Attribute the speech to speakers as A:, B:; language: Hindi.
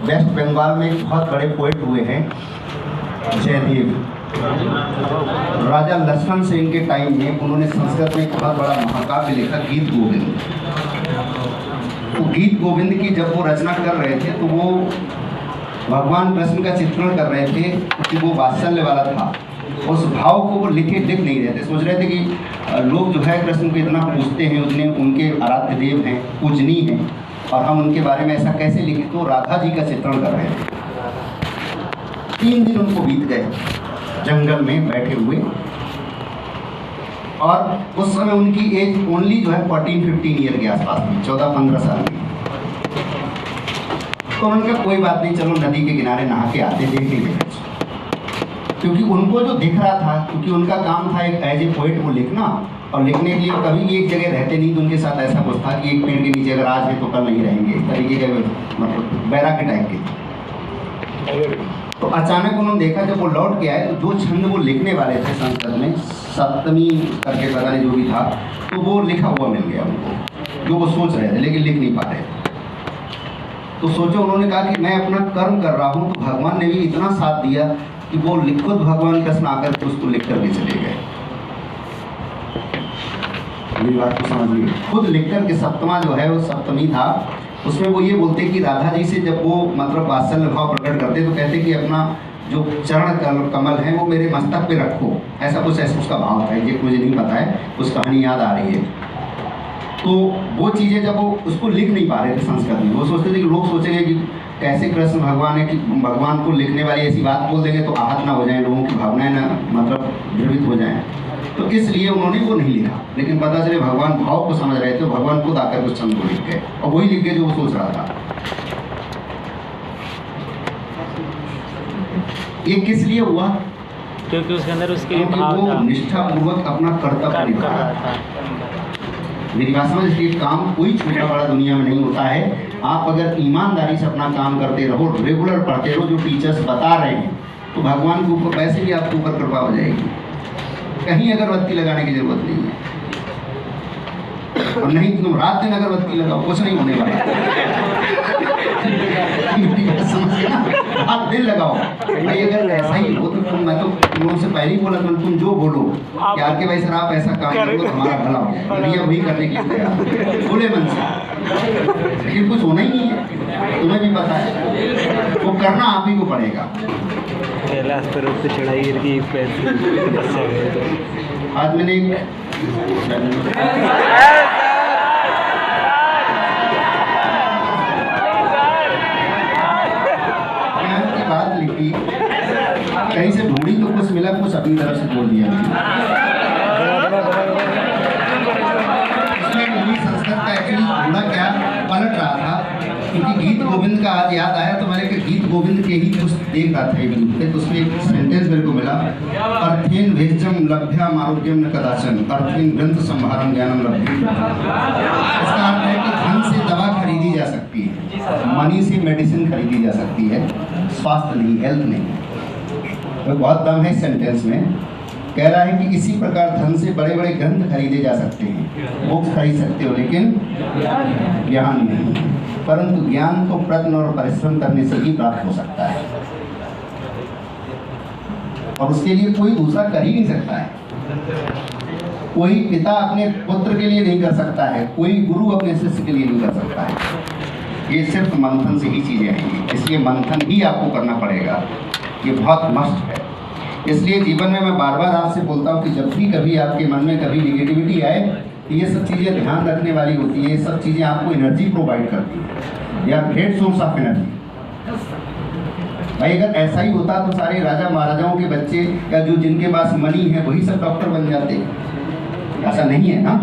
A: वेस्ट बंगाल में एक बहुत बड़े पोएट हुए हैं जयदेव। राजा लक्ष्मण सेन के टाइम में उन्होंने संस्कृत में एक बहुत बड़ा महाकाव्य लिखा गीत गोविंद। तो गीत गोविंद की जब वो रचना कर रहे थे तो वो भगवान कृष्ण का चित्रण कर रहे थे कि वो वात्सल्य वाला था। उस भाव को वो लिख नहीं रहे थे। सोच रहे थे कि लोग जो है कृष्ण को इतना पूजते हैं, उतने उनके आराध्य देव हैं, पूजनीय हैं, और हम उनके बारे में ऐसा कैसे लिखें। तो राधा जी का चित्रण कर रहे थे। 3 दिन उनको बीत गए जंगल में बैठे हुए, और उस समय उनकी एज ओनली जो है 14-15 ईयर के आसपास थी, 14-15 साल की। तो उन्होंने कहा कोई बात नहीं, चलो नदी के किनारे नहा के आते, देख लीजिए। क्योंकि उनको जो दिख रहा था, क्योंकि उनका काम था एक एज ए पोइट वो लिखना, और लिखने के लिए कभी एक जगह रहते नहीं। तो उनके साथ ऐसा कुछ था कि एक पेड़ के नीचे अगर आज है तो कल नहीं रहेंगे, इस तरीके के मतलब बैरागी टाइप के। तो अचानक उन्होंने देखा जब वो लौट के आए तो जो छंद वो लिखने वाले थे संस्कृत में, सप्तमी करके पता नहीं जो भी था, तो वो लिखा हुआ मिल गया उनको, जो वो सोच रहे थे लेकिन लिख नहीं पा रहे थे। तो सोचो, उन्होंने कहा कि मैं अपना कर्म कर रहा हूँ, तो भगवान ने भी इतना साथ दिया कि वो खुद भगवान कृष्ण आकर के उसको लिख करके चले गए। मेरी बात को समझिए, खुद लिख करके सप्तमा जो है वो सप्तमी था, उसमें वो ये बोलते कि राधा जी से जब वो मतलब वात्सल्य भाव प्रकट करते तो कहते कि अपना जो चरण कमल है वो मेरे मस्तक पे रखो, ऐसा कुछ ऐसा उसका भाव था। ये मुझे नहीं पता है, उस कहानी याद आ रही है। तो वो चीज़ें जब वो उसको लिख नहीं पा रहे थे संस्कृत में, वो सोचते थे कि लोग सोचेंगे कि कैसे कृष्ण भगवान है, कि भगवान को लिखने वाली ऐसी बात बोल देंगे तो आहत ना हो जाए, लोगों की भावनाएं ना मतलब द्रवित हो जाएं। तो इसलिए उन्होंने वो नहीं लिखा। लेकिन पता चले भगवान भाव को समझ रहे थे, भगवान खुद आकर उस छंद को लिख गए, और वही लिख गए जो वो सोच रहा था। ये किस लिए हुआ?
B: क्योंकि उसके अंदर उसके लिए भाव
A: वो
B: था,
A: निष्ठापूर्वक अपना कर्तव्य निभा रहा था। मेरी बात समझ, इसलिए काम कोई छोटा बड़ा दुनिया में नहीं होता है। आप अगर ईमानदारी से अपना काम करते रहो, रेगुलर पढ़ते रहो जो टीचर्स बता रहे हैं, तो भगवान के ऊपर वैसे भी आपके ऊपर कृपा हो जाएगी। कहीं अगरबत्ती लगाने की जरूरत नहीं है, और नहीं तुम रात दिन अगरबत्ती लगाओ, कुछ नहीं होने वाला। समझ ना, आप दिल लगाओ। भाई अगर ऐसा ही हो तो मैं तो तुम लोगों से पहले ही बोला तुम जो बोलो कि आर के भाई सर आप ऐसा काम करो तो हमारा भला हो जाए, भैया वही करने के लिए बोले मन से। लेकिन कुछ होना ही नहीं है, तुम्हें भी पता है, वो करना आप ही को पड़ेगा।
B: चढ़ाई की
A: आज मैंने बात लिखी, कहीं से ढूंढी तो कुछ मिला, कुछ अपनी तरफ से बोल दिया। इसमें मूवी संस्कृत का एक्चुअली थोड़ा क्या पलट रहा था, क्योंकि गीत गोविंद का आज याद आया तो मैंने कहा गीत गोविंद के ही कुछ देख रहा था यूट्यूब पे, तो उसमें एक सेंटेंस मेरे को मिला, अर्थेन भेजम लभ्याम आरोग्यम न कदाचन अर्थेन ग्रंथ संभारम ज्ञानम लभ्यम। इसका अर्थ है कि धन से दवा खरीदी जा सकती है, मनी से मेडिसिन खरीदी जा सकती है, स्वास्थ्य नहीं, हेल्थ नहीं। तो बहुत दम है सेंटेंस में। कह रहा है कि इसी प्रकार धन से बड़े बड़े ग्रंथ खरीदे जा सकते हैं, बुक्स खरीद सकते हो, लेकिन ज्ञान नहीं। परंतु ज्ञान तो प्रयत्न और परिश्रम करने से ही प्राप्त हो सकता है, और उसके लिए कोई दूसरा कर ही नहीं सकता है। कोई पिता अपने पुत्र के लिए नहीं कर सकता है, कोई गुरु अपने शिष्य के लिए नहीं कर सकता है। ये सिर्फ मंथन से ही चीज़ें आएंगी, इसलिए मंथन ही आपको करना पड़ेगा। ये बहुत मस्त है। इसलिए जीवन में मैं बार बार आपसे बोलता हूँ कि जब भी कभी आपके मन में कभी निगेटिविटी आए तो ये सब चीज़ें ध्यान रखने वाली होती है। ये सब चीज़ें आपको एनर्जी प्रोवाइड करती है, या ग्रेट सोर्स ऑफ एनर्जी। भाई अगर ऐसा ही होता तो सारे राजा महाराजाओं के बच्चे या जो जिनके पास मनी है वही सब डॉक्टर बन जाते। ऐसा नहीं है ना।